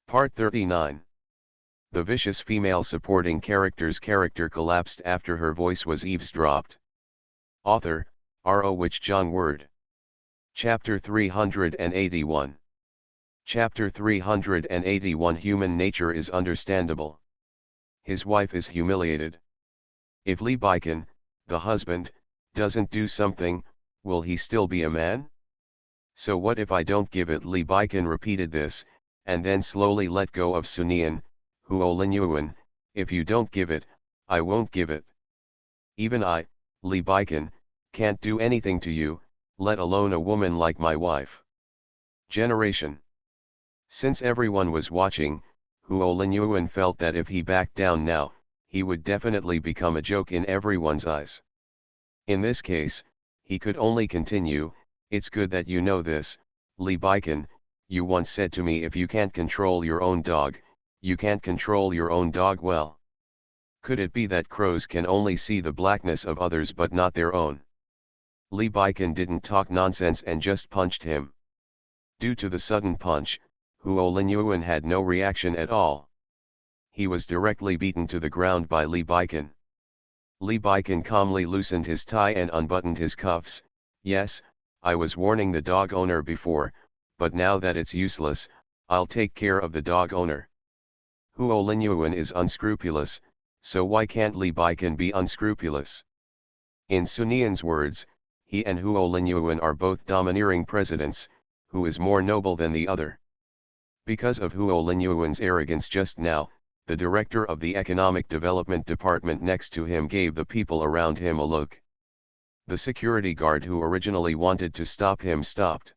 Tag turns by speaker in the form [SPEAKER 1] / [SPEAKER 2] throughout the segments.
[SPEAKER 1] Part 39. The vicious female supporting character's character collapsed after her voice was eavesdropped. Author, R.O. Wich Jong Word. Chapter 381. Chapter 381. Human nature is understandable. His wife is humiliated. If Lee Baiken, the husband, doesn't do something, will he still be a man? So what if I don't give it? Lee Baiken repeated this, and then slowly let go of Sunian, Huo Linyuan. If you don't give it, I won't give it. Even I, Lee Baiken, can't do anything to you, let alone a woman like my wife. Generation. Since everyone was watching, Huo Linyuan felt that if he backed down now, he would definitely become a joke in everyone's eyes. In this case, he could only continue. It's good that you know this, Lee Baiken. You once said to me, if you can't control your own dog, you can't control your own dog well. Could it be that crows can only see the blackness of others but not their own? Lee Baiken didn't talk nonsense and just punched him. Due to the sudden punch, Huo Linyuan had no reaction at all. He was directly beaten to the ground by Lee Baiken. Lee Baiken calmly loosened his tie and unbuttoned his cuffs. Yes, I was warning the dog owner before, but now that it's useless, I'll take care of the dog owner. Huo Linyuan is unscrupulous, so why can't Lee Baiken be unscrupulous? In Sunian's words, he and Huo Linyuan are both domineering presidents, who is more noble than the other. Because of Huo Linyuan's arrogance just now, the director of the Economic Development Department next to him gave the people around him a look. The security guard who originally wanted to stop him stopped.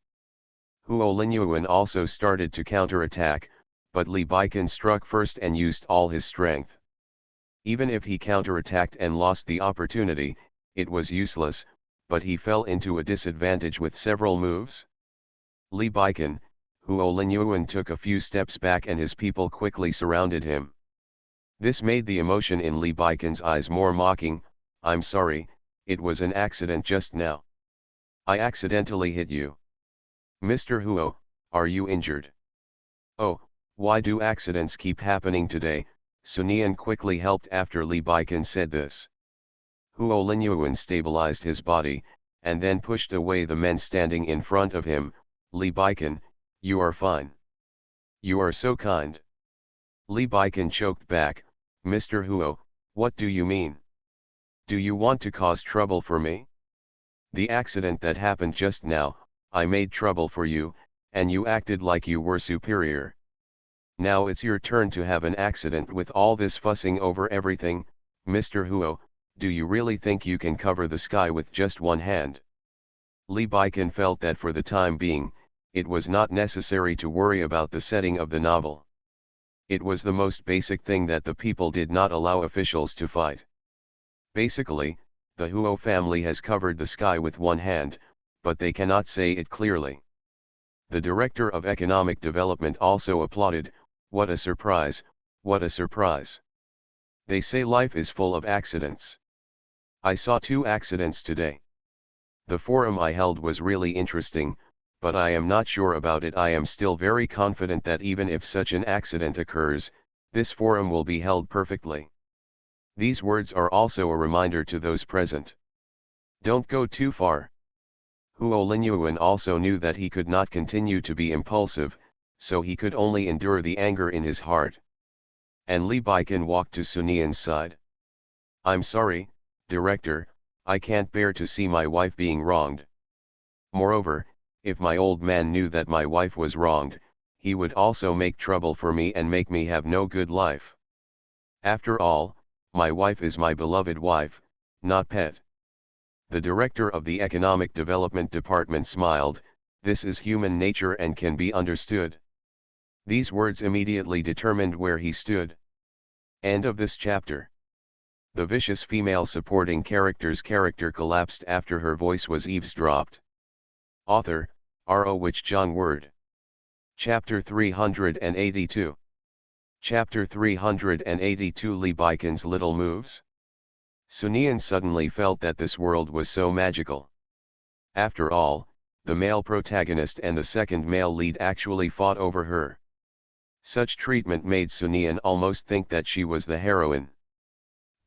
[SPEAKER 1] Huo Linyuan also started to counterattack, but Lee Baiken struck first and used all his strength. Even if he counterattacked and lost the opportunity, it was useless, but he fell into a disadvantage with several moves. Lee Baiken, Huo Linyuan took a few steps back and his people quickly surrounded him. This made the emotion in Lee Baiken's eyes more mocking. I'm sorry, it was an accident just now. I accidentally hit you. Mr. Huo, are you injured? Oh, why do accidents keep happening today? Sunian quickly helped after Lee Baiken said this. Huo Linyuan stabilized his body, and then pushed away the men standing in front of him. Lee Baiken, you are fine. You are so kind. Lee Baiken choked back. Mr. Huo, what do you mean? Do you want to cause trouble for me? The accident that happened just now, I made trouble for you, and you acted like you were superior. Now it's your turn to have an accident with all this fussing over everything. Mr. Huo, do you really think you can cover the sky with just one hand? Lee Baiken felt that for the time being, it was not necessary to worry about the setting of the novel. It was the most basic thing that the people did not allow officials to fight. Basically, the Huo family has covered the sky with one hand, but they cannot say it clearly. The director of economic development also applauded. What a surprise, what a surprise. They say life is full of accidents. I saw 2 accidents today. The forum I held was really interesting, but I am not sure about it. I am still very confident that even if such an accident occurs, this forum will be held perfectly. These words are also a reminder to those present. Don't go too far. Huo Linyuan also knew that he could not continue to be impulsive, so he could only endure the anger in his heart. And Lee Baiken walked to Sunian's side. I'm sorry, director, I can't bear to see my wife being wronged. Moreover, if my old man knew that my wife was wronged, he would also make trouble for me and make me have no good life. After all, my wife is my beloved wife, not pet. The director of the Economic Development Department smiled. This is human nature and can be understood. These words immediately determined where he stood. End of this chapter. The vicious female supporting character's character collapsed after her voice was eavesdropped. Author, R.O. Wich Jong Word. Chapter 382. Chapter 382. Lee Baiken's Little Moves. Sunian suddenly felt that this world was so magical. After all, the male protagonist and the second male lead actually fought over her. Such treatment made Sunian almost think that she was the heroine.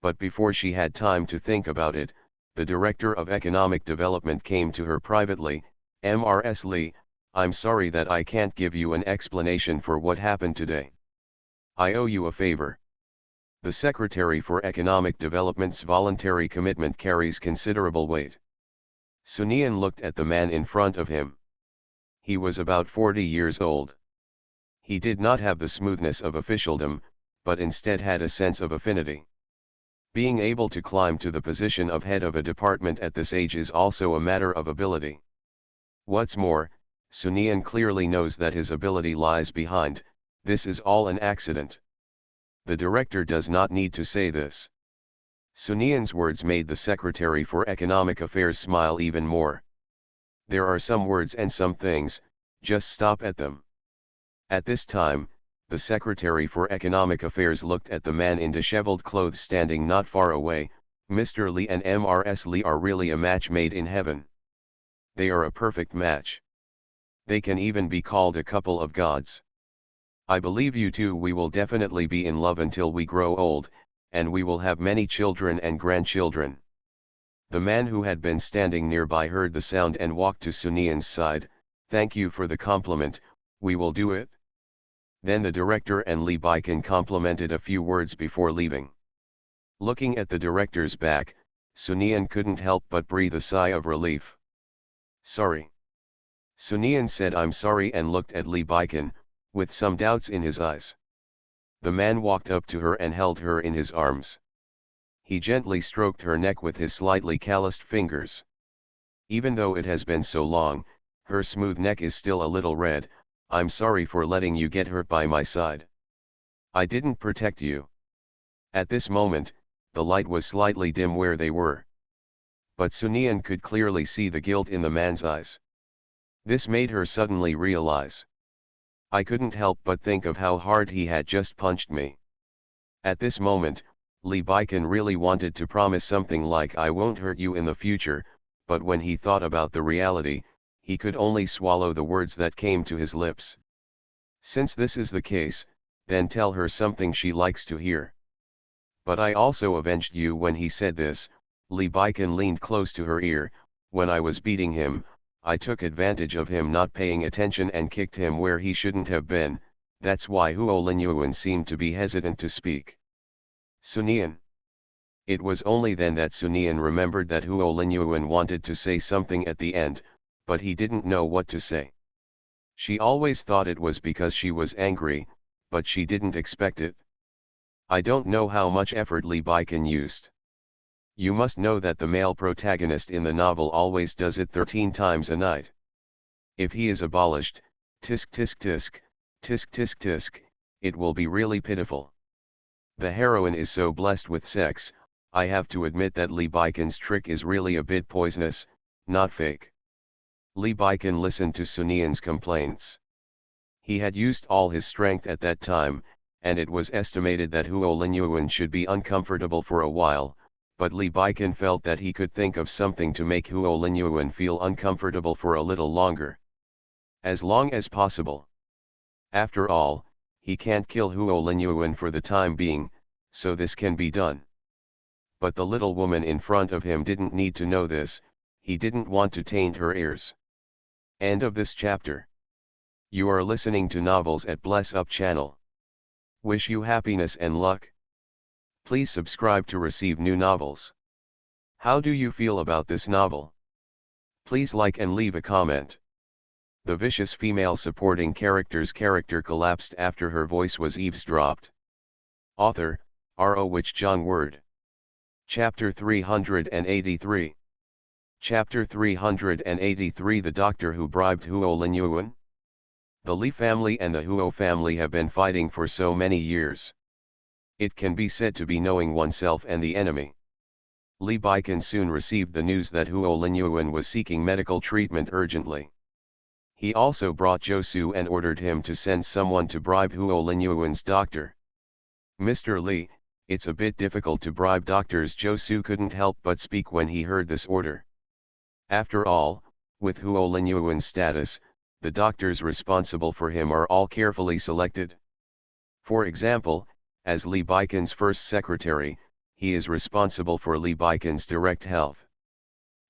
[SPEAKER 1] But before she had time to think about it, the Director of Economic Development came to her privately. "Ms. Lee, I'm sorry that I can't give you an explanation for what happened today. I owe you a favor." The Secretary for Economic Development's voluntary commitment carries considerable weight. Sunian looked at the man in front of him. He was about 40 years old. He did not have the smoothness of officialdom, but instead had a sense of affinity. Being able to climb to the position of head of a department at this age is also a matter of ability. What's more, Sunian clearly knows that his ability lies behind, "This is all an accident." The director does not need to say this. Sunian's words made the Secretary for Economic Affairs smile even more. There are some words and some things, just stop at them. At this time, the Secretary for Economic Affairs looked at the man in disheveled clothes standing not far away. "Mr. Lee and Ms. Lee are really a match made in heaven. They are a perfect match. They can even be called a couple of gods. I believe you two we will definitely be in love until we grow old, and we will have many children and grandchildren." The man who had been standing nearby heard the sound and walked to Sunian's side. "Thank you for the compliment, we will do it." Then the director and Lee Baiken complimented a few words before leaving. Looking at the director's back, Sunian couldn't help but breathe a sigh of relief. "Sorry." Sunian said "I'm sorry" and looked at Lee Baiken, with some doubts in his eyes. The man walked up to her and held her in his arms. He gently stroked her neck with his slightly calloused fingers. Even though it has been so long, her smooth neck is still a little red. "I'm sorry for letting you get hurt by my side. I didn't protect you." At this moment, the light was slightly dim where they were. But Sunian could clearly see the guilt in the man's eyes. This made her suddenly realize. "I couldn't help but think of how hard he had just punched me." At this moment, Lee Baiken really wanted to promise something like "I won't hurt you in the future," but when he thought about the reality, he could only swallow the words that came to his lips. Since this is the case, then tell her something she likes to hear. "But I also avenged you." When he said this, Lee Baiken leaned close to her ear. "When I was beating him, I took advantage of him not paying attention and kicked him where he shouldn't have been. That's why Huo Linyuan seemed to be hesitant to speak." Sunian. It was only then that Sunian remembered that Huo Linyuan wanted to say something at the end, but he didn't know what to say. She always thought it was because she was angry, but she didn't expect it. "I don't know how much effort Lee Baiken used. You must know that the male protagonist in the novel always does it 13 times a night. If he is abolished, tisk tisk tisk, tisk tisk tisk, it will be really pitiful. The heroine is so blessed with sex. I have to admit that Lee Baiken's trick is really a bit poisonous, not fake." Lee Baiken listened to Sunian's complaints. He had used all his strength at that time, and it was estimated that Huo Linyuan should be uncomfortable for a while, but Lee Baiken felt that he could think of something to make Huo Linyuan feel uncomfortable for a little longer. As long as possible. After all, he can't kill Huo Linyuan for the time being, so this can be done. But the little woman in front of him didn't need to know this. He didn't want to taint her ears. End of this chapter. You are listening to Novels at Bless Up channel. Wish you happiness and luck. Please subscribe to receive new novels. How do you feel about this novel? Please like and leave a comment. The vicious female supporting character's character collapsed after her voice was eavesdropped. Author, R.O. Wich Jong Word. Chapter 383. Chapter 383 The Doctor Who Bribed Huo Linyuan. The Li family and the Huo family have been fighting for so many years. It can be said to be knowing oneself and the enemy. Lee Baiken soon received the news that Huo Linyuan was seeking medical treatment urgently. He also brought Josu and ordered him to send someone to bribe Huo Linyuan's doctor. "Mr. Lee, it's a bit difficult to bribe doctors." Josu couldn't help but speak when he heard this order. After all, with Huo Linyuan's status, the doctors responsible for him are all carefully selected. For example, as Lee Baiken's first secretary, he is responsible for Lee Baiken's direct health.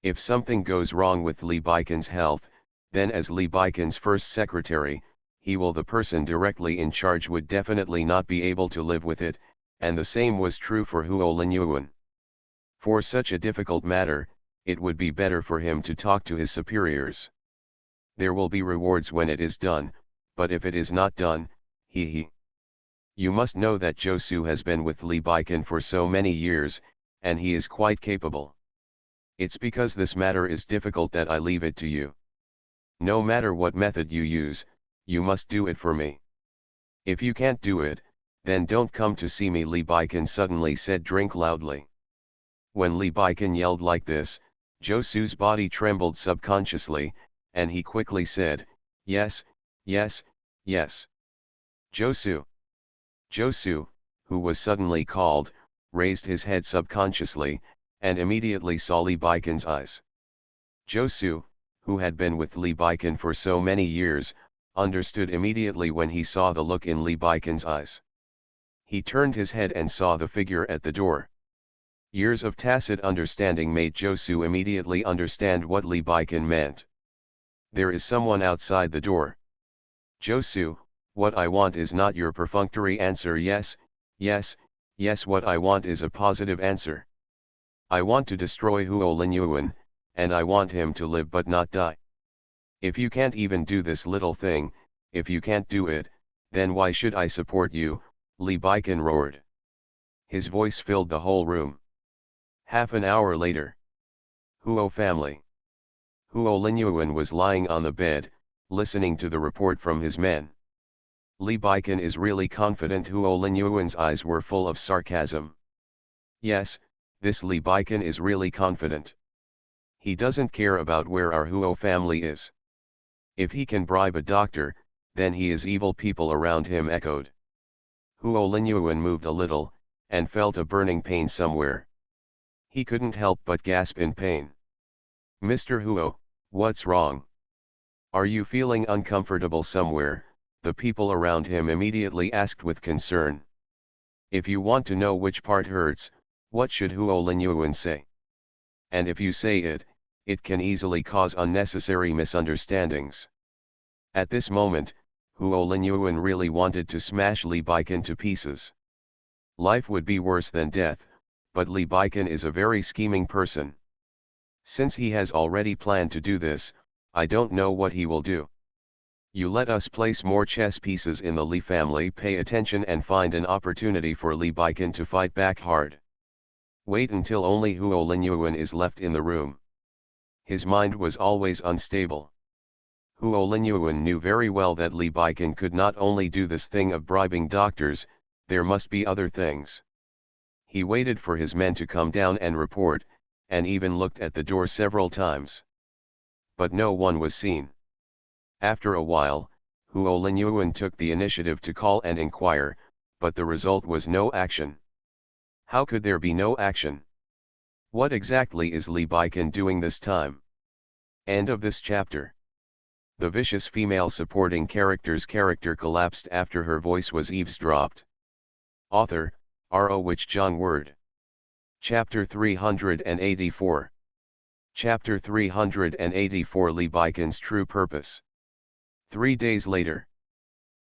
[SPEAKER 1] If something goes wrong with Lee Baiken's health, then as Lee Baiken's first secretary, the person directly in charge would definitely not be able to live with it, and the same was true for Huo Linyuan. For such a difficult matter, it would be better for him to talk to his superiors. There will be rewards when it is done, but if it is not done, You must know that Josu has been with Lee Baiken for so many years, and he is quite capable. It's because this matter is difficult that I leave it to you. No matter what method you use, you must do it for me. If you can't do it, then don't come to see me, Lee Baiken suddenly said drink loudly. When Lee Baiken yelled like this, Josu's body trembled subconsciously, and he quickly said, yes, yes, yes. Josu. Josu, who was suddenly called, raised his head subconsciously, and immediately saw Lee Baiken's eyes. Josu, who had been with Lee Baiken for so many years, understood immediately when he saw the look in Lee Baiken's eyes. He turned his head and saw the figure at the door. Years of tacit understanding made Josu immediately understand what Lee Baiken meant. There is someone outside the door. Josu, what I want is not your perfunctory answer yes, yes, yes, what I want is a positive answer. I want to destroy Huo Linyuan, and I want him to live but not die. If you can't even do this little thing, if you can't do it, then why should I support you, Lee Baiken roared. His voice filled the whole room. Half an hour later. Huo family. Huo Linyuan was lying on the bed, listening to the report from his men. Lee Baiken is really confident. Huo Linyuan's eyes were full of sarcasm. Yes, this Lee Baiken is really confident. He doesn't care about where our Huo family is. If he can bribe a doctor, then he is evil. People around him echoed. Huo Linyuan moved a little, and felt a burning pain somewhere. He couldn't help but gasp in pain. Mr. Huo, what's wrong? Are you feeling uncomfortable somewhere? The people around him immediately asked with concern. If you want to know which part hurts, what should Huo Linyuan say? And if you say it, it can easily cause unnecessary misunderstandings. At this moment, Huo Linyuan really wanted to smash Lee Baiken to pieces. Life would be worse than death, but Lee Baiken is a very scheming person. Since he has already planned to do this, I don't know what he will do. You let us place more chess pieces in the Lee family. Pay attention and find an opportunity for Lee Baiken to fight back hard. Wait until only Huo Linyuan is left in the room. His mind was always unstable. Huo Linyuan knew very well that Lee Baiken could not only do this thing of bribing doctors, there must be other things. He waited for his men to come down and report, and even looked at the door several times. But no one was seen. After a while, Huo Linyuan took the initiative to call and inquire, but the result was no action. How could there be no action? What exactly is Lee Baiken doing this time? End of this chapter. The vicious female supporting character's character collapsed after her voice was eavesdropped. Author, R.O. Wich Jong Word. Chapter 384. Chapter 384 Lee Baiken's True Purpose. 3 days later.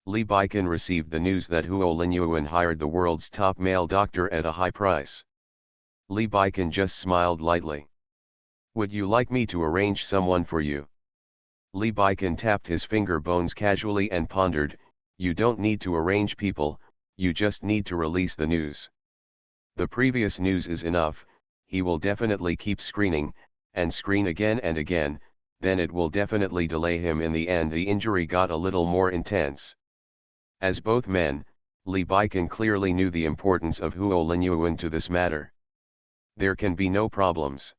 [SPEAKER 1] Lee Baiken received the news that Huo Linyuan hired the world's top male doctor at a high price. Lee Baiken just smiled lightly. Would you like me to arrange someone for you? Lee Baiken tapped his finger bones casually and pondered, you don't need to arrange people, you just need to release the news. The previous news is enough. He will definitely keep screening, and screen again and again, then it will definitely delay him. In the end the injury got a little more intense. As both men, Lee Baiken clearly knew the importance of Huo Linyuan to this matter. There can be no problems.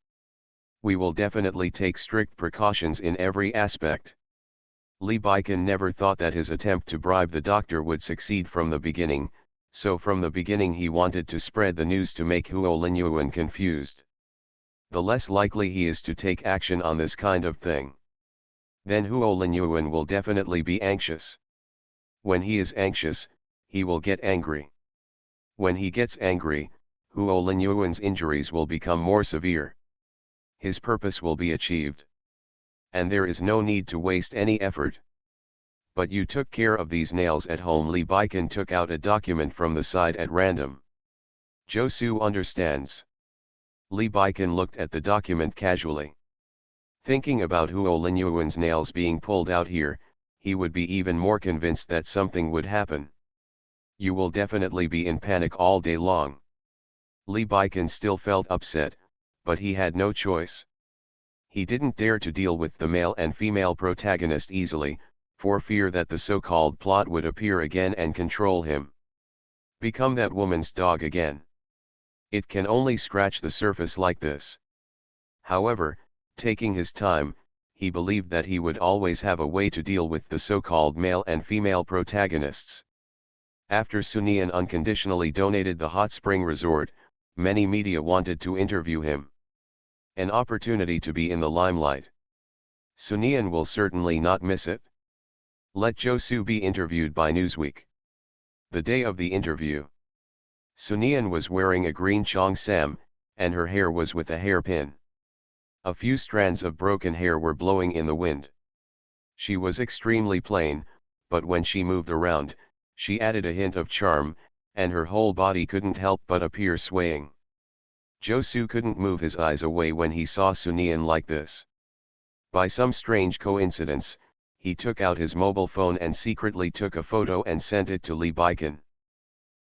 [SPEAKER 1] We will definitely take strict precautions in every aspect. Lee Baiken never thought that his attempt to bribe the doctor would succeed from the beginning, so from the beginning he wanted to spread the news to make Huo Linyuan confused. The less likely he is to take action on this kind of thing, then Huo Linyuan will definitely be anxious. When he is anxious, he will get angry. When he gets angry, Huo Linyuan's injuries will become more severe. His purpose will be achieved. And there is no need to waste any effort. But you took care of these nails at home. Li Baikan took out a document from the side at random. Josu understands. Li Baikan looked at the document casually. Thinking about Huo Linyuan's nails being pulled out here, he would be even more convinced that something would happen. You will definitely be in panic all day long. Li Baikan still felt upset, but he had no choice. He didn't dare to deal with the male and female protagonist easily, for fear that the so-called plot would appear again and control him. Become that woman's dog again. It can only scratch the surface like this. However, taking his time, he believed that he would always have a way to deal with the so-called male and female protagonists. After Sunian unconditionally donated the hot spring resort, many media wanted to interview him. An opportunity to be in the limelight. Sunian will certainly not miss it. Let Josu be interviewed by Newsweek. The day of the interview. Sunian was wearing a green cheongsam, and her hair was with a hairpin. A few strands of broken hair were blowing in the wind. She was extremely plain, but when she moved around, she added a hint of charm, and her whole body couldn't help but appear swaying. Josu couldn't move his eyes away when he saw Sunian like this. By some strange coincidence, he took out his mobile phone and secretly took a photo and sent it to Li Baikan.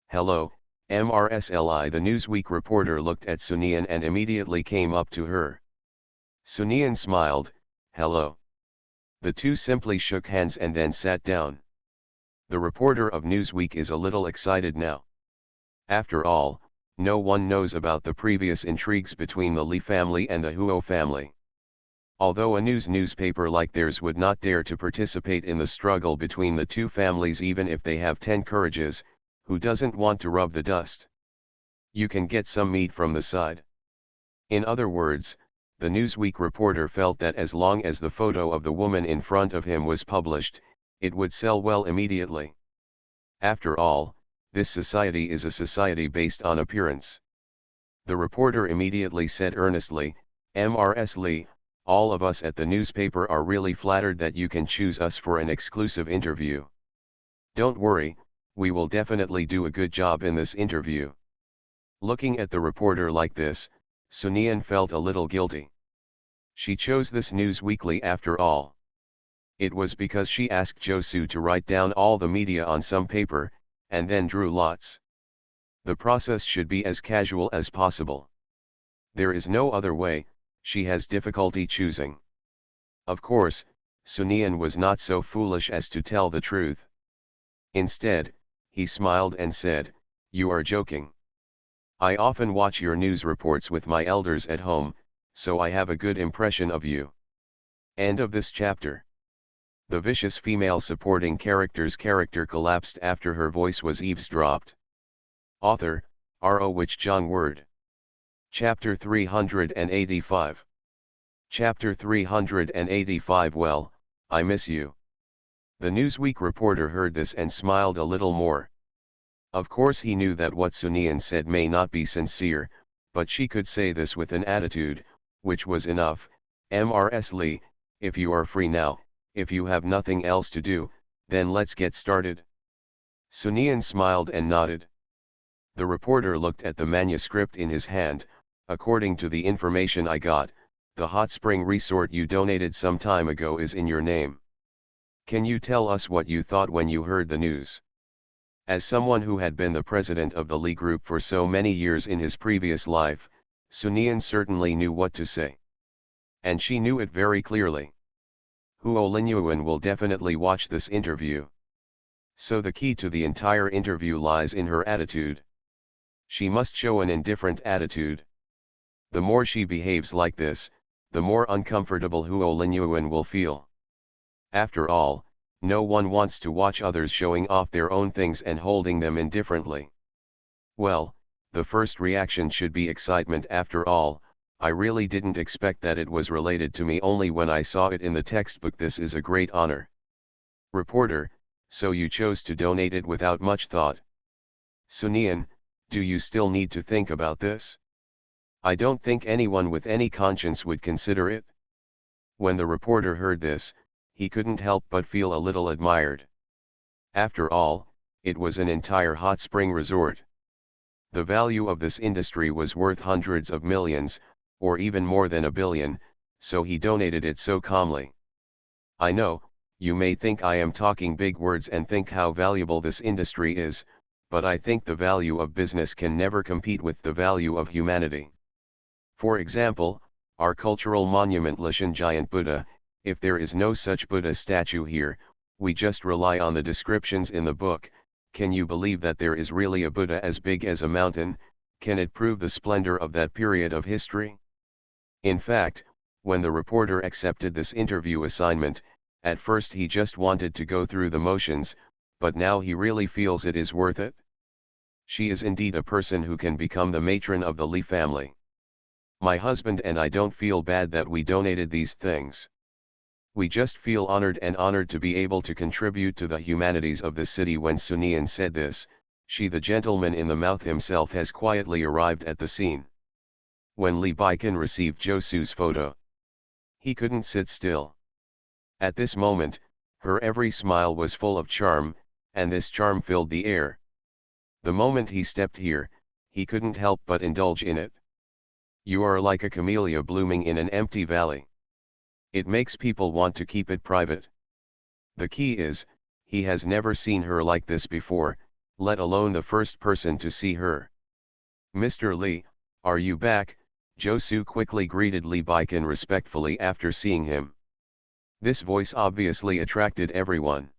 [SPEAKER 1] "Hello, MRSLI." The Newsweek reporter looked at Sunian and immediately came up to her. Sunian smiled, "Hello." The two simply shook hands and then sat down. The reporter of Newsweek is a little excited now. After all, no one knows about the previous intrigues between the Li family and the Huo family. Although a newspaper like theirs would not dare to participate in the struggle between the two families even if they have 10 courages, who doesn't want to rub the dust? You can get some meat from the side. In other words, the Newsweek reporter felt that as long as the photo of the woman in front of him was published, it would sell well immediately. After all, this society is a society based on appearance. The reporter immediately said earnestly, "MRS Lee, all of us at the newspaper are really flattered that you can choose us for an exclusive interview. Don't worry, we will definitely do a good job in this interview." Looking at the reporter like this, Sunian felt a little guilty. She chose this news weekly after all. It was because she asked Josu to write down all the media on some paper, and then drew lots. The process should be as casual as possible. There is no other way. She has difficulty choosing. Of course, Sunian was not so foolish as to tell the truth. Instead, he smiled and said, "You are joking. I often watch your news reports with my elders at home, so I have a good impression of you." End of this chapter. The vicious female supporting character's character collapsed after her voice was eavesdropped. Author, R.O. Wich Jong Word. Chapter 385. Chapter 385. Well, I miss you. The Newsweek reporter heard this and smiled a little more. Of course he knew that what Sunian said may not be sincere, but she could say this with an attitude, which was enough. "MRS Lee, if you are free now, if you have nothing else to do, then let's get started." Sunian smiled and nodded. The reporter looked at the manuscript in his hand. "According to the information I got, the hot spring resort you donated some time ago is in your name. Can you tell us what you thought when you heard the news?" As someone who had been the president of the Li Group for so many years in his previous life, Sunian certainly knew what to say. And she knew it very clearly. Huo Linyuan will definitely watch this interview. So the key to the entire interview lies in her attitude. She must show an indifferent attitude. The more she behaves like this, the more uncomfortable Huo Linyuan will feel. After all, no one wants to watch others showing off their own things and holding them indifferently. Well, the first reaction should be excitement. After all, I really didn't expect that it was related to me. Only when I saw it in the textbook. This is a great honor. Reporter, so you chose to donate it without much thought? Sunian, do you still need to think about this? I don't think anyone with any conscience would consider it. When the reporter heard this, he couldn't help but feel a little admired. After all, it was an entire hot spring resort. The value of this industry was worth hundreds of millions, or even more than $1 billion, so he donated it so calmly. I know, you may think I am talking big words and think how valuable this industry is, but I think the value of business can never compete with the value of humanity. For example, our cultural monument Lashan Giant Buddha, if there is no such Buddha statue here, we just rely on the descriptions in the book. Can you believe that there is really a Buddha as big as a mountain? Can it prove the splendor of that period of history? In fact, when the reporter accepted this interview assignment, at first he just wanted to go through the motions, but now he really feels it is worth it. She is indeed a person who can become the matron of the Lee family. My husband and I don't feel bad that we donated these things. We just feel honored to be able to contribute to the humanities of the city. When Sunian said this, the gentleman in the mouth himself has quietly arrived at the scene. When Lee Baiken received Josu's photo, he couldn't sit still. At this moment, her every smile was full of charm, and this charm filled the air. The moment he stepped here, he couldn't help but indulge in it. You are like a camellia blooming in an empty valley. It makes people want to keep it private. The key is, he has never seen her like this before, let alone the first person to see her. Mr. Lee, are you back? Josu quickly greeted Lee Baiken respectfully after seeing him. This voice obviously attracted everyone.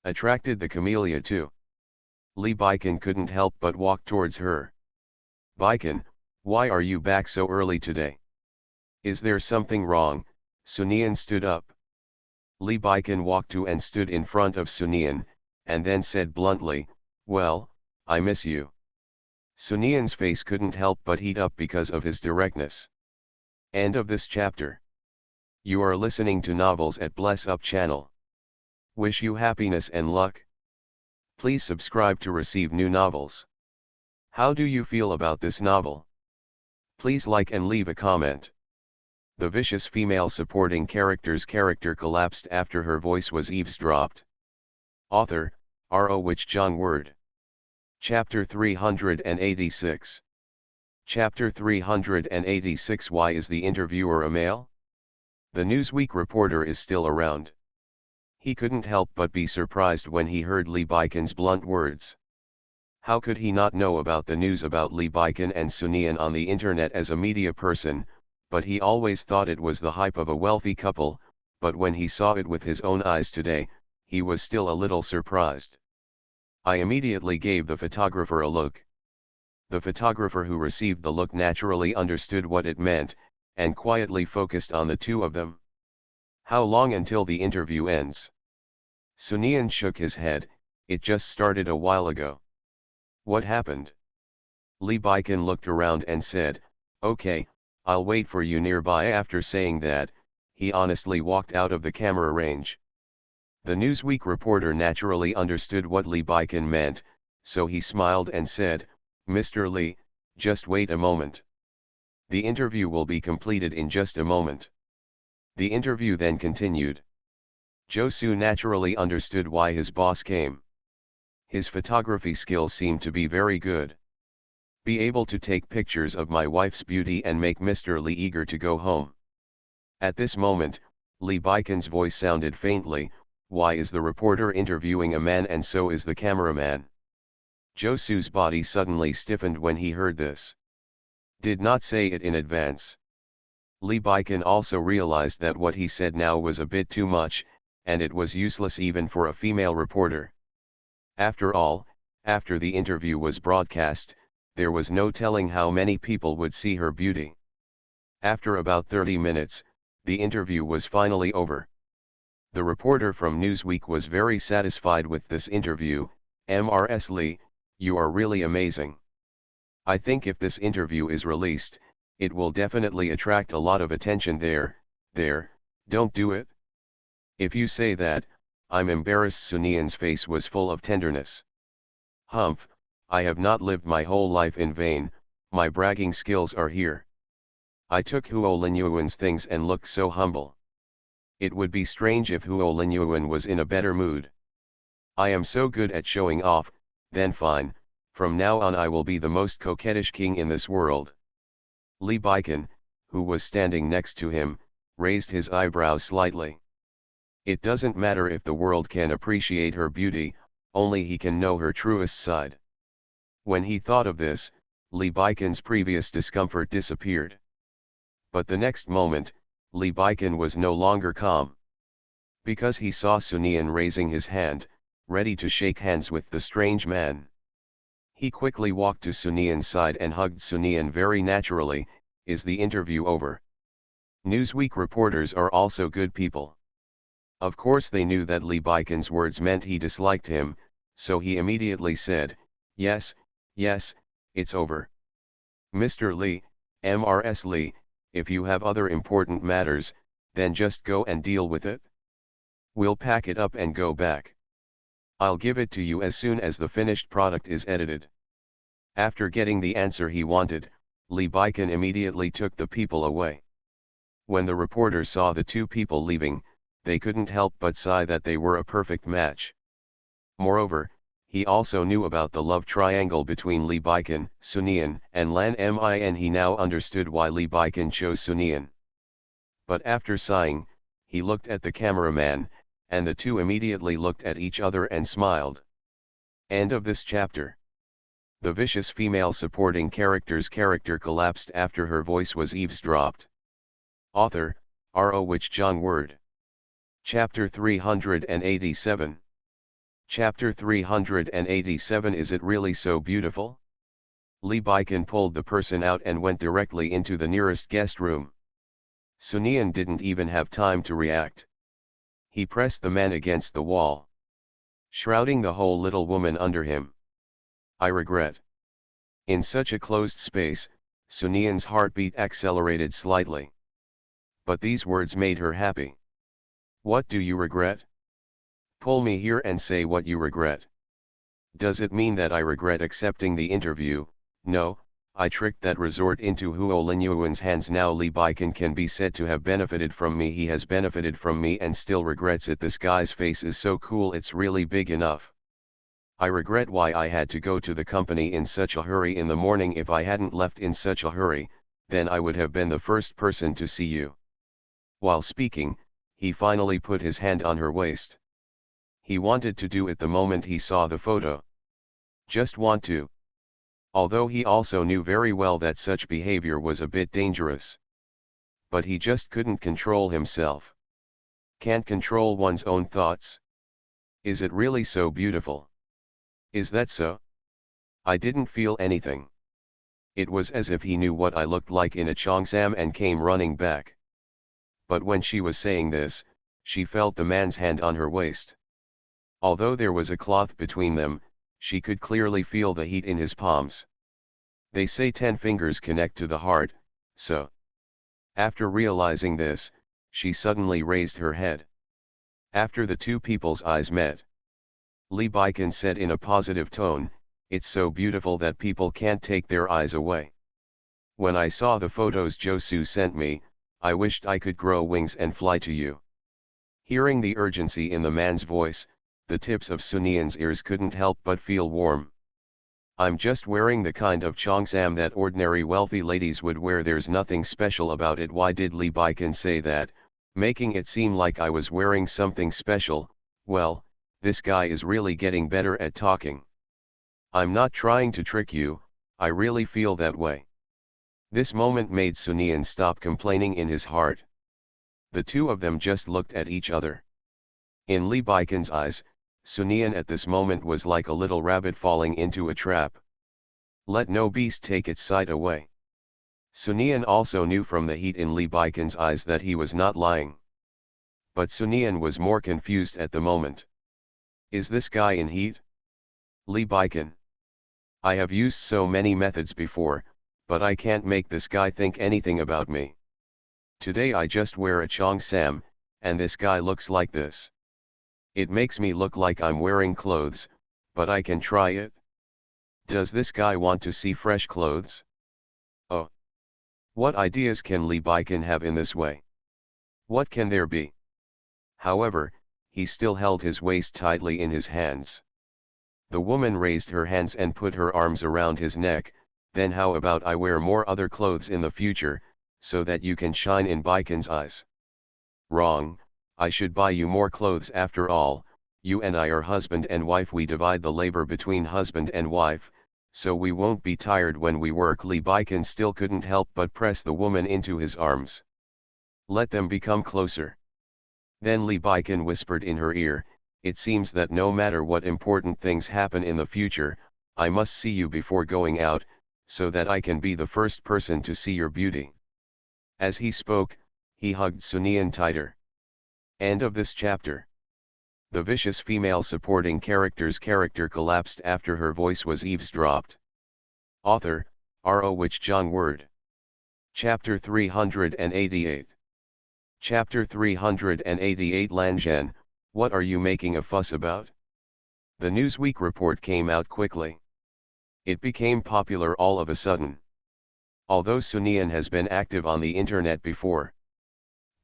[SPEAKER 1] Attracted the camellia too. Lee Baiken couldn't help but walk towards her. Baiken, why are you back so early today? Is there something wrong? Sunian stood up. Lee Baiken walked to and stood in front of Sunian, and then said bluntly, well, I miss you. Sunian's face couldn't help but heat up because of his directness. End of this chapter. You are listening to Novels at Bless Up channel. Wish you happiness and luck. Please subscribe to receive new novels. How do you feel about this novel? Please like and leave a comment. The vicious female supporting character's character collapsed after her voice was eavesdropped. Author, R.O. Wich Jong Word. Chapter 386. Chapter 386. Why is the interviewer a male? The Newsweek reporter is still around. He couldn't help but be surprised when he heard Lee Baiken's blunt words. How could he not know about the news about Lee Baiken and Sunian on the internet as a media person, but he always thought it was the hype of a wealthy couple, but when he saw it with his own eyes today, he was still a little surprised. I immediately gave the photographer a look. The photographer who received the look naturally understood what it meant, and quietly focused on the two of them. How long until the interview ends? Sunian shook his head. It just started a while ago. What happened? Lee Baiken looked around and said, okay, I'll wait for you nearby. After saying that, he honestly walked out of the camera range. The Newsweek reporter naturally understood what Lee Baiken meant, so he smiled and said, Mr. Lee, just wait a moment. The interview will be completed in just a moment. The interview then continued. Josu naturally understood why his boss came. His photography skills seemed to be very good. Be able to take pictures of my wife's beauty and make Mr. Lee eager to go home. At this moment, Lee Baiken's voice sounded faintly, why is the reporter interviewing a man and so is the cameraman? Josu's body suddenly stiffened when he heard this. Did not say it in advance. Lee Baiken also realized that what he said now was a bit too much, and it was useless even for a female reporter. After all, after the interview was broadcast, there was no telling how many people would see her beauty. After about 30 minutes, the interview was finally over. The reporter from Newsweek was very satisfied with this interview. Mrs. Lee, you are really amazing. I think if this interview is released, it will definitely attract a lot of attention there, don't do it. If you say that, I'm embarrassed. Sunian's face was full of tenderness. Humph, I have not lived my whole life in vain, my bragging skills are here. I took Huo Linyuan's things and looked so humble. It would be strange if Huo Linyuan was in a better mood. I am so good at showing off, then fine, from now on I will be the most coquettish king in this world. Li Baikan, who was standing next to him, raised his eyebrows slightly. It doesn't matter if the world can appreciate her beauty, only he can know her truest side. When he thought of this, Li Baikan's previous discomfort disappeared. But the next moment, Li Baikan was no longer calm. Because he saw Sunian raising his hand, ready to shake hands with the strange man. He quickly walked to Sunian's side and hugged Sunian very naturally. Is the interview over? Newsweek reporters are also good people. Of course they knew that Li Baikan's words meant he disliked him, so he immediately said, yes, it's over. Mr. Li, Mrs. Li, if you have other important matters, then just go and deal with it. We'll pack it up and go back. I'll give it to you as soon as the finished product is edited. After getting the answer he wanted, Li Baikan immediately took the people away. When the reporters saw the two people leaving, they couldn't help but sigh that they were a perfect match. Moreover, he also knew about the love triangle between Li Baikan, Sunian, and Lan Min. He now understood why Li Baikan chose Sunian. But after sighing, he looked at the cameraman, and the two immediately looked at each other and smiled. End of this chapter. The vicious female supporting character's character collapsed after her voice was eavesdropped. Author, R.O. Wich Jong Word. Chapter 387. Chapter 387. Is it really so beautiful? Li Baikan pulled the person out and went directly into the nearest guest room. Sunian didn't even have time to react. He pressed the man against the wall, shrouding the whole little woman under him. I regret. In such a closed space, Sunian's heartbeat accelerated slightly. But these words made her happy. What do you regret? Pull me here and say what you regret. Does it mean that I regret accepting the interview? No, I tricked that resort into Huo Linyuan's hands. Now Li Baikan can be said to have benefited from me. He has benefited from me and still regrets it. This guy's face is so cool, it's really big enough. I regret why I had to go to the company in such a hurry in the morning. If I hadn't left in such a hurry, then I would have been the first person to see you. While speaking, he finally put his hand on her waist. He wanted to do it the moment he saw the photo. Just want to. Although he also knew very well that such behavior was a bit dangerous. But he just couldn't control himself. Can't control one's own thoughts. Is it really so beautiful? Is that so? I didn't feel anything. It was as if he knew what I looked like in a cheongsam and came running back. But when she was saying this, she felt the man's hand on her waist. Although there was a cloth between them, she could clearly feel the heat in his palms. They say 10 fingers connect to the heart, so. After realizing this, she suddenly raised her head. After the two people's eyes met, Li Baikan said in a positive tone, "It's so beautiful that people can't take their eyes away. When I saw the photos Josu sent me, I wished I could grow wings and fly to you." Hearing the urgency in the man's voice, the tips of Sunian's ears couldn't help but feel warm. I'm just wearing the kind of cheongsam that ordinary wealthy ladies would wear. There's nothing special about it. Why did Li Baikan say that, making it seem like I was wearing something special? Well, this guy is really getting better at talking. I'm not trying to trick you, I really feel that way. This moment made Sunian stop complaining in his heart. The two of them just looked at each other. In Li Baikan's eyes, Sunian at this moment was like a little rabbit falling into a trap. Let no beast take its sight away. Sunian also knew from the heat in Li Baikan's eyes that he was not lying. But Sunian was more confused at the moment. Is this guy in heat? Li Baikan. I have used so many methods before, but I can't make this guy think anything about me. Today I just wear a cheongsam, and this guy looks like this. It makes me look like I'm wearing clothes, but I can try it. Does this guy want to see fresh clothes? Oh. What ideas can Lee Baiken have in this way? What can there be? However, he still held his waist tightly in his hands. The woman raised her hands and put her arms around his neck. Then how about I wear more other clothes in the future, so that you can shine in Baiken's eyes? Wrong, I should buy you more clothes after all. You and I are husband and wife, we divide the labor between husband and wife, so we won't be tired when we work. Lee Baiken still couldn't help but press the woman into his arms. Let them become closer. Then Lee Baiken whispered in her ear, it seems that no matter what important things happen in the future, I must see you before going out, so that I can be the first person to see your beauty. As he spoke, he hugged Sunian tighter. End of this chapter. The vicious female supporting character's character collapsed after her voice was eavesdropped. Author, R.O. Wich Jong Word. Chapter 388. Chapter 388 Lan Zhen, what are you making a fuss about? The Newsweek report came out quickly. It became popular all of a sudden. Although Sunian has been active on the internet before.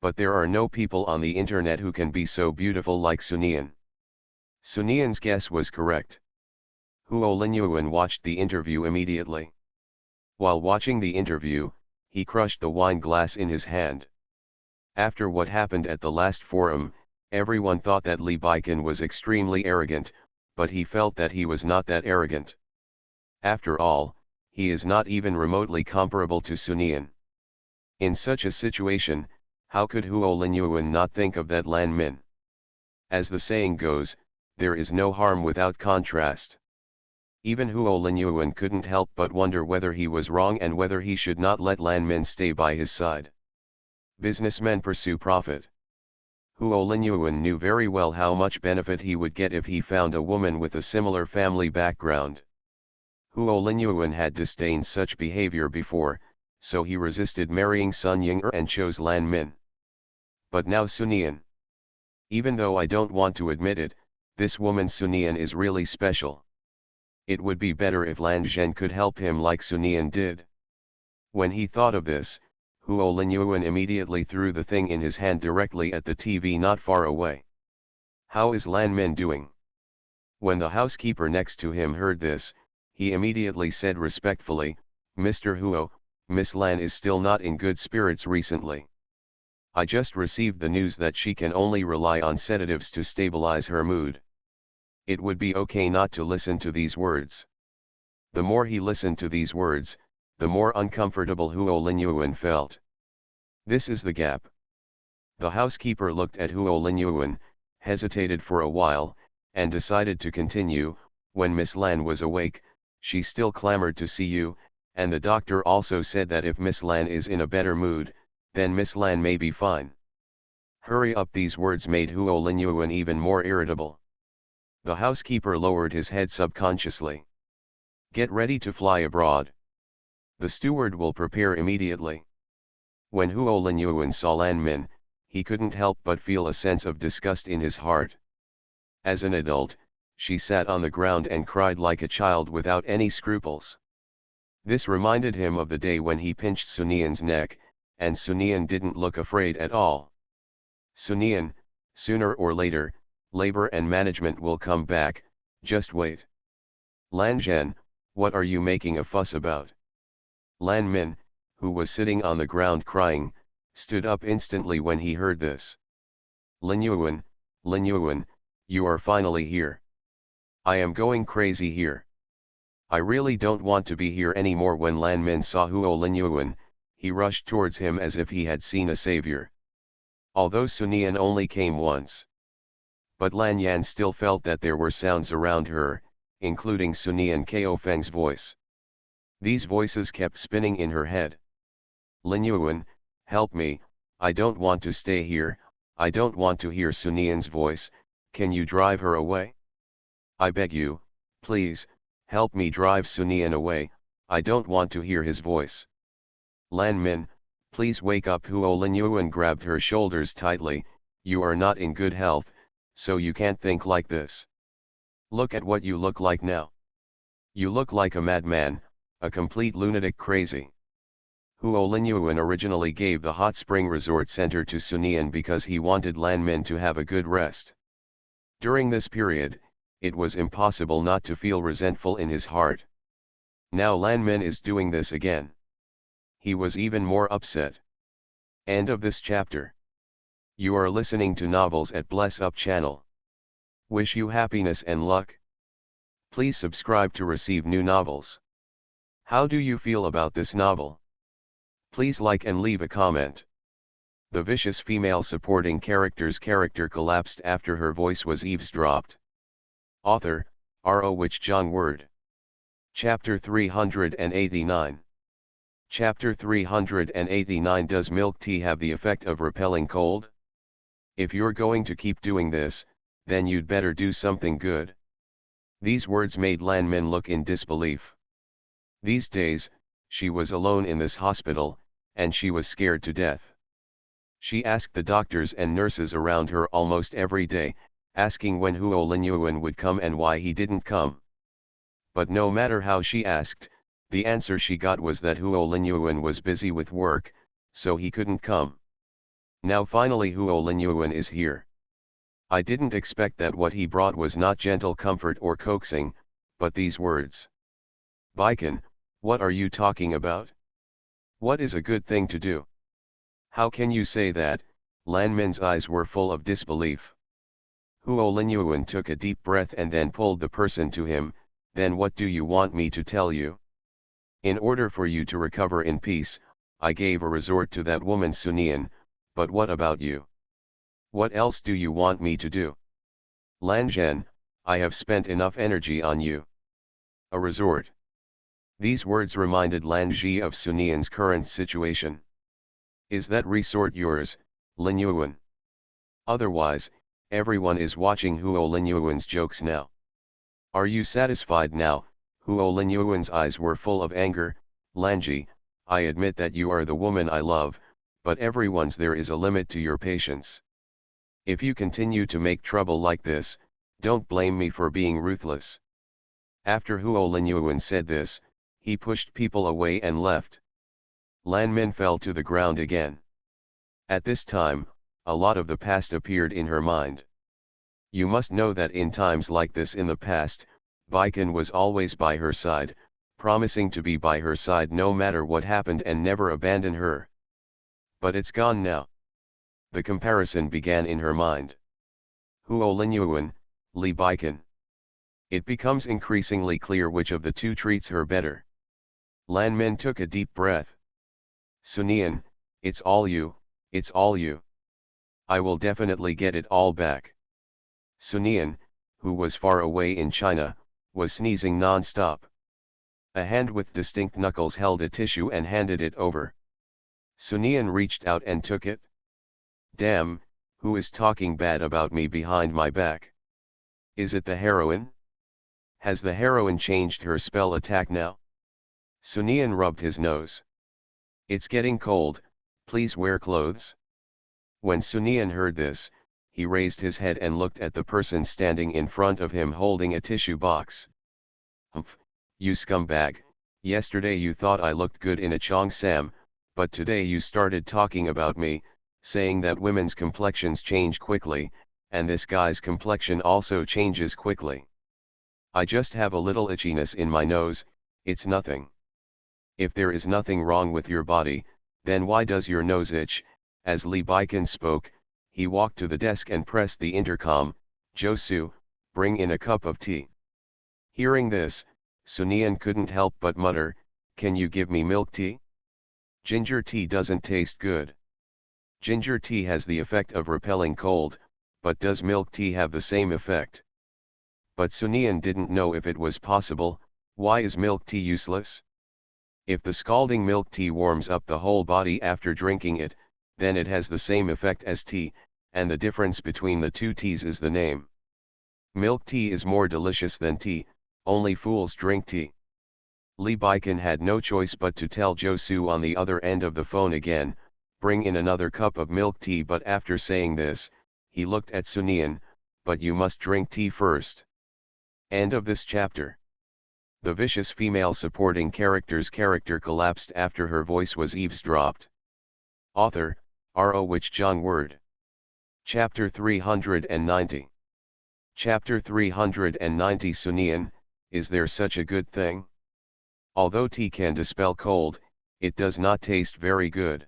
[SPEAKER 1] But there are no people on the internet who can be so beautiful like Sunian. Sunian's guess was correct. Huo Linyuan watched the interview immediately. While watching the interview, he crushed the wine glass in his hand. After what happened at the last forum, everyone thought that Lee Baiken was extremely arrogant, but he felt that he was not that arrogant. After all, he is not even remotely comparable to Sunian. In such a situation, how could Huo Linyuan not think of that Lan Min? As the saying goes, there is no harm without contrast. Even Huo Linyuan couldn't help but wonder whether he was wrong and whether he should not let Lan Min stay by his side. Businessmen pursue profit. Huo Linyuan knew very well how much benefit he would get if he found a woman with a similar family background. Huo Linyuan had disdained such behavior before, so he resisted marrying Sun Ying'er and chose Lan Min. But now Sunian. Even though I don't want to admit it, this woman Sunian is really special. It would be better if Lan Zhen could help him like Sunian did. When he thought of this, Huo Linyuan immediately threw the thing in his hand directly at the TV not far away. How is Lan Min doing? When the housekeeper next to him heard this, he immediately said respectfully, Mr. Huo, Miss Lan is still not in good spirits recently. I just received the news that she can only rely on sedatives to stabilize her mood. It would be okay not to listen to these words. The more he listened to these words, the more uncomfortable Huo Linyuan felt. This is the gap. The housekeeper looked at Huo Linyuan, hesitated for a while, and decided to continue. When Miss Lan was awake, she still clamored to see you, and the doctor also said that if Miss Lan is in a better mood, then Miss Lan may be fine. Hurry up! These words made Huo Linyuan even more irritable. The housekeeper lowered his head subconsciously. Get ready to fly abroad. The steward will prepare immediately. When Huo Linyuan saw Lan Min, he couldn't help but feel a sense of disgust in his heart. As an adult, she sat on the ground and cried like a child without any scruples. This reminded him of the day when he pinched Sunian's neck, and Sunian didn't look afraid at all. Sunian, sooner or later, labor and management will come back, just wait. Lan Zhen, what are you making a fuss about? Lan Min, who was sitting on the ground crying, stood up instantly when he heard this. Linyuan, you are finally here. I am going crazy here. I really don't want to be here anymore. When Lan Min saw Huo Linyuan, he rushed towards him as if he had seen a savior. Although Sunian only came once. But Lan Yan still felt that there were sounds around her, including Sunian Kaofeng's voice. These voices kept spinning in her head. Linyuan, help me, I don't want to stay here, I don't want to hear Sunian's voice, can you drive her away? I beg you, please, help me drive Sunian away, I don't want to hear his voice. Lan Min, please wake up. Huo Linyuan grabbed her shoulders tightly, you are not in good health, so you can't think like this. Look at what you look like now. You look like a madman, a complete lunatic crazy. Huo Linyuan originally gave the hot spring resort center to Sunian because he wanted Lan Min to have a good rest. During this period, it was impossible not to feel resentful in his heart. Now Lan Min is doing this again. He was even more upset. End of this chapter. You are listening to Novels at Bless Up channel. Wish you happiness and luck. Please subscribe to receive new novels. How do you feel about this novel? Please like and leave a comment. The vicious female supporting character's character collapsed after her voice was eavesdropped. Author, R.O. Wich Jong Word. Chapter 389. Chapter 389. Does milk tea have the effect of repelling cold? If you're going to keep doing this, then you'd better do something good. These words made Lan Min look in disbelief. These days, she was alone in this hospital, and she was scared to death. She asked the doctors and nurses around her almost every day, asking when Huo Linyuan would come and why he didn't come. But no matter how she asked, the answer she got was that Huo Linyuan was busy with work, so he couldn't come. Now finally Huo Linyuan is here. I didn't expect that what he brought was not gentle comfort or coaxing, but these words. Baikan, what are you talking about? What is a good thing to do? How can you say that? Lan Min's eyes were full of disbelief. Huo Linyuan took a deep breath and then pulled the person to him. Then what do you want me to tell you? In order for you to recover in peace, I gave a resort to that woman Sunian, but what about you? What else do you want me to do? Lan Zhen, I have spent enough energy on you. A resort. These words reminded Lan Zhi of Sunian's current situation. Is that resort yours, Linyuan? Otherwise, everyone is watching Huo Linyuan's jokes now. Are you satisfied now? Huo Linyuan's eyes were full of anger. Lanji, I admit that you are the woman I love, but everyone's there is a limit to your patience. If you continue to make trouble like this, don't blame me for being ruthless. After Huo Linyuan said this, he pushed people away and left. Lan Min fell to the ground again. At this time, a lot of the past appeared in her mind. You must know that in times like this in the past, Baikan was always by her side, promising to be by her side no matter what happened and never abandon her. But it's gone now. The comparison began in her mind. Huo Linyuan, Li Baikan. It becomes increasingly clear which of the two treats her better. Lan Min took a deep breath. Sunian, it's all you, it's all you. I will definitely get it all back. Sunian, who was far away in China, was sneezing non-stop. A hand with distinct knuckles held a tissue and handed it over. Sunian reached out and took it. Damn, who is talking bad about me behind my back? Is it the heroine? Has the heroine changed her spell attack now? Sunian rubbed his nose. It's getting cold, please wear clothes. When Sunian heard this, he raised his head and looked at the person standing in front of him holding a tissue box. Humph, you scumbag, yesterday you thought I looked good in a cheongsam, but today you started talking about me, saying that women's complexions change quickly, and this guy's complexion also changes quickly. I just have a little itchiness in my nose, it's nothing. If there is nothing wrong with your body, then why does your nose itch? As Li Baikan spoke, he walked to the desk and pressed the intercom. Josu, bring in a cup of tea. Hearing this, Sunian couldn't help but mutter, can you give me milk tea? Ginger tea doesn't taste good. Ginger tea has the effect of repelling cold, but does milk tea have the same effect? But Sunian didn't know if it was possible. Why is milk tea useless? If the scalding milk tea warms up the whole body after drinking it, then it has the same effect as tea, and the difference between the two teas is the name. Milk tea is more delicious than tea, only fools drink tea. Li Baikan had no choice but to tell Josu on the other end of the phone again, bring in another cup of milk tea, but after saying this, he looked at Sunian, but you must drink tea first. End of this chapter. The vicious female supporting character's character collapsed after her voice was eavesdropped. Author, R.O. Wich Jong Word. Chapter 390. Chapter 390 Sunian, is there such a good thing? Although tea can dispel cold, it does not taste very good.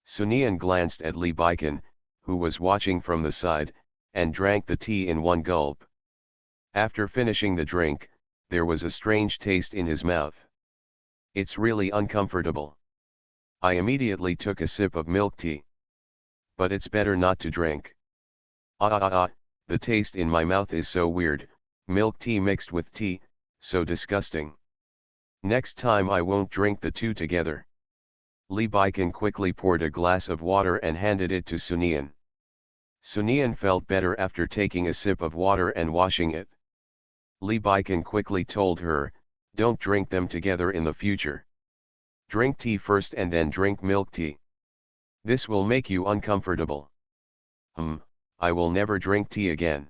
[SPEAKER 1] Sunian glanced at Lee Baikan, who was watching from the side, and drank the tea in one gulp. After finishing the drink, there was a strange taste in his mouth. It's really uncomfortable. I immediately took a sip of milk tea. But it's better not to drink. The taste in my mouth is so weird, milk tea mixed with tea, so disgusting. Next time I won't drink the two together. Lee Baikan quickly poured a glass of water and handed it to Sunian. Sunian felt better after taking a sip of water and washing it. Lee Baikan quickly told her, don't drink them together in the future. Drink tea first and then drink milk tea. This will make you uncomfortable. I will never drink tea again.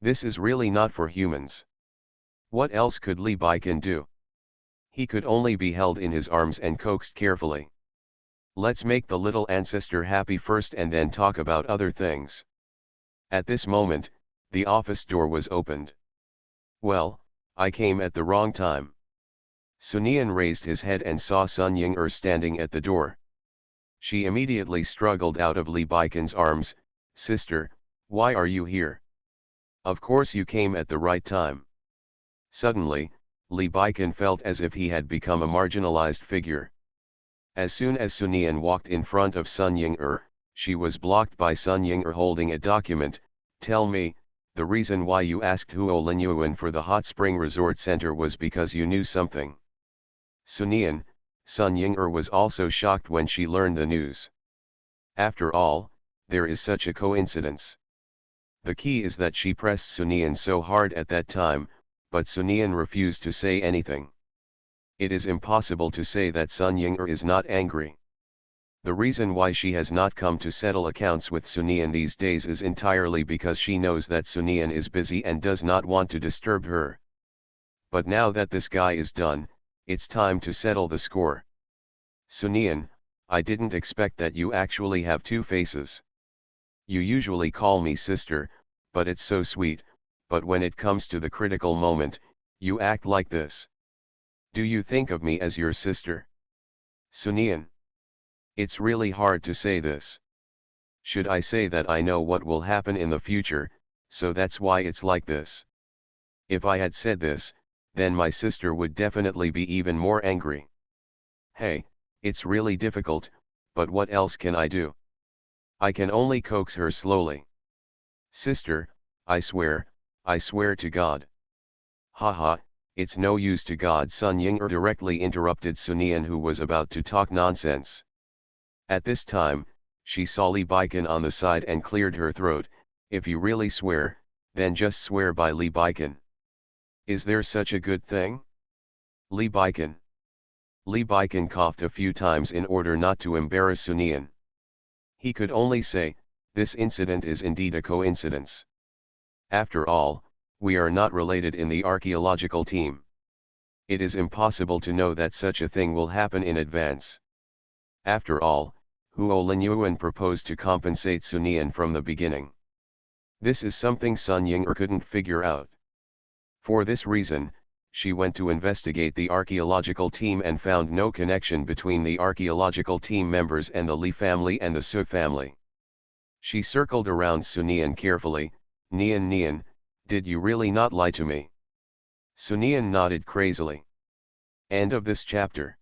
[SPEAKER 1] This is really not for humans. What else could Lee Baikan do? He could only be held in his arms and coaxed carefully. Let's make the little ancestor happy first and then talk about other things. At this moment, the office door was opened. Well, I came at the wrong time. Sunian raised his head and saw Sun Ying-er standing at the door. She immediately struggled out of Lee Baikan's arms. Sister, why are you here? Of course you came at the right time. Suddenly, Lee Baikan felt as if he had become a marginalized figure. As soon as Sunian walked in front of Sun Ying-er, she was blocked by Sun Ying-er holding a document. Tell me, the reason why you asked Huo Linyuan for the hot spring resort center was because you knew something. Sunian, Sun Ying-er was also shocked when she learned the news. After all, there is such a coincidence. The key is that she pressed Sunian so hard at that time, but Sunian refused to say anything. It is impossible to say that Sun Ying-er is not angry. The reason why she has not come to settle accounts with Sunian these days is entirely because she knows that Sunian is busy and does not want to disturb her. But now that this guy is done, it's time to settle the score. Sunian, I didn't expect that you actually have two faces. You usually call me sister, but it's so sweet, but when it comes to the critical moment, you act like this. Do you think of me as your sister? Sunian. It's really hard to say this. Should I say that I know what will happen in the future, so that's why it's like this? If I had said this, then my sister would definitely be even more angry. Hey, it's really difficult, but what else can I do? I can only coax her slowly. Sister, I swear to God. Haha, it's no use to God. Sun Ying-er directly interrupted Sunian, who was about to talk nonsense. At this time, she saw Lee Baikan on the side and cleared her throat. If you really swear, then just swear by Lee Baikan. Is there such a good thing? Lee Baikan. Lee Baikan coughed a few times in order not to embarrass Sunian. He could only say, this incident is indeed a coincidence. After all, we are not related in the archaeological team. It is impossible to know that such a thing will happen in advance. After all, Huo Linyuan proposed to compensate Sunian from the beginning. This is something Sun Ying-er couldn't figure out. For this reason, she went to investigate the archaeological team and found no connection between the archaeological team members and the Li family and the Su family. She circled around Sunian carefully. Nian, did you really not lie to me? Sunian nodded crazily. End of this chapter.